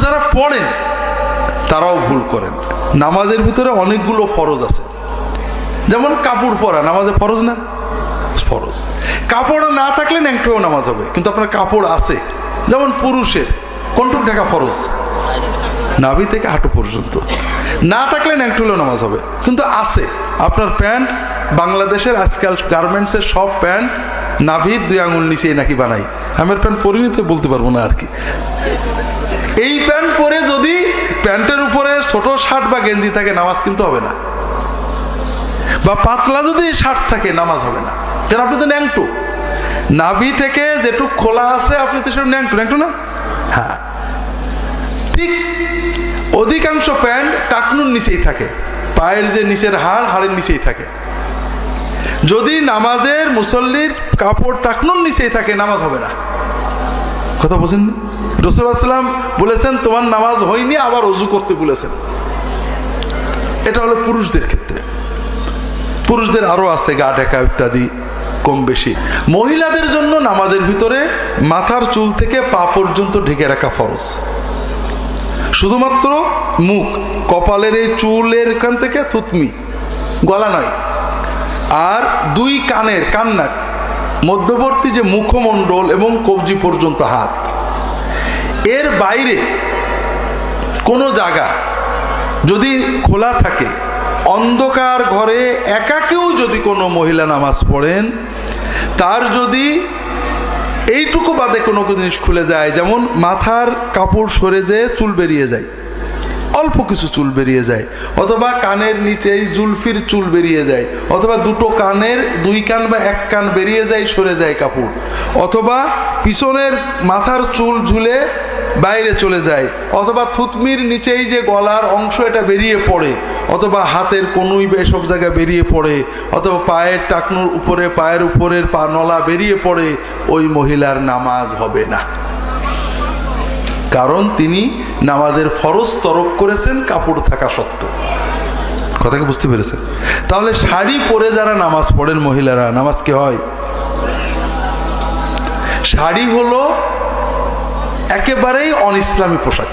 যারা পড়েন তারাও ভুল করেন। নামাজের ভিতরে অনেকগুলো ফরজ আছে, যেমন কাপড় পরা নামাজে ফরজ না? ফরজ। কাপড় না থাকলে ন্যাংটোও নামাজ হবে, কিন্তু আপনার কাপড় আছে। যেমন পুরুষের কোনটুক ঢাকা ফরজ? নাভি থেকে হাঁটু পর্যন্ত। না থাকলে ন্যাংটুলেও নামাজ হবে, কিন্তু আছে। আপনার প্যান্ট, বাংলাদেশের আজকাল গার্মেন্টসের সব প্যান্ট নাভির 2 আঙুল নিচে নাকি বানাই। আমার প্যান্ট পরিনি তো বলতে পারবো না আর কি। এই প্যান্ট পরে যদি প্যান্টের উপরে ছোট শার্ট বা গেঞ্জি থাকে নামাজ কিন্তু হবে না, বা পাতলা যদি শার্ট থাকে নামাজ হবে না, কারণ আপনি তো ন্যাংটু। নাভি থেকে যেটুক খোলা আছে আপনি তো সেটা ন্যাংটু, ন্যাংটু না? হ্যাঁ, ঠিক। অধিকাংশ প্যান্ট টাকনুর নিচেই থাকে, পায়ের যে নিচের হাড়, হাড়ের নিচেই থাকে। যদি নামাজের মুসল্লির কাপড় টাকনুর নিচেই থাকে নামাজ হবে না। কথা বলছেন? রাসূলুল্লাহ সাল্লাল্লাহু আলাইহি ওয়াসাল্লাম বলেছেন তোমার নামাজ হয়নি, আবার ওযু করতে বলেছেন। এটা হলো পুরুষদের ক্ষেত্রে। পুরুষদের আরো আছে গা ঢাকা ইত্যাদি কম বেশি। মহিলাদের জন্য নামাজের ভিতরে মাথার চুল থেকে পা পর্যন্ত ঢেকে রাখা ফরজ। শুধুমাত্র মুখ, কপালের এই চুলের এখান থেকে থুতনি, গলা নয়। আর 2 কানের, কান্নাক মধ্যবর্তী যে মুখমণ্ডল এবং কবজি পর্যন্ত হাত। এর বাইরে কোনো জায়গা যদি খোলা থাকে, অন্ধকার ঘরে একাকেও যদি কোনো মহিলা নামাজ পড়েন, তার যদি এইটুকু বাদে কোনো জিনিস খুলে যায়, যেমন মাথার কাপড় সরে যেয়ে চুল বেরিয়ে যায়, অল্প কিছু চুল বেরিয়ে যায়, অথবা কানের নিচেই জুলফির চুল বেরিয়ে যায়, অথবা দুটো কানের 2 কান বা 1 কান বেরিয়ে যায়, সরে যায় কাপড়, অথবা পিছনের মাথার চুল ঝুলে বাইরে চলে যায়, অথবা থুতমির নিচেই যে গলার অংশ এটা বেরিয়ে পড়ে, অথবা হাতের কনুই এসব জায়গায় বেরিয়ে পড়ে, অথবা পায়ের টাকনুর উপরে, পায়ের উপরের পা নলা বেরিয়ে পড়ে, ওই মহিলার নামাজ হবে না। কারণ তিনি নামাজের ফরজ তরক করেছেন কাপড় থাকা সত্ত্বেও। কথাকে বুঝতে পেরেছেন? তাহলে শাড়ি পরে যারা নামাজ পড়েন মহিলারা, নামাজ কি হয়? শাড়ি হলো একেবারেই অন ইসলামী পোশাক।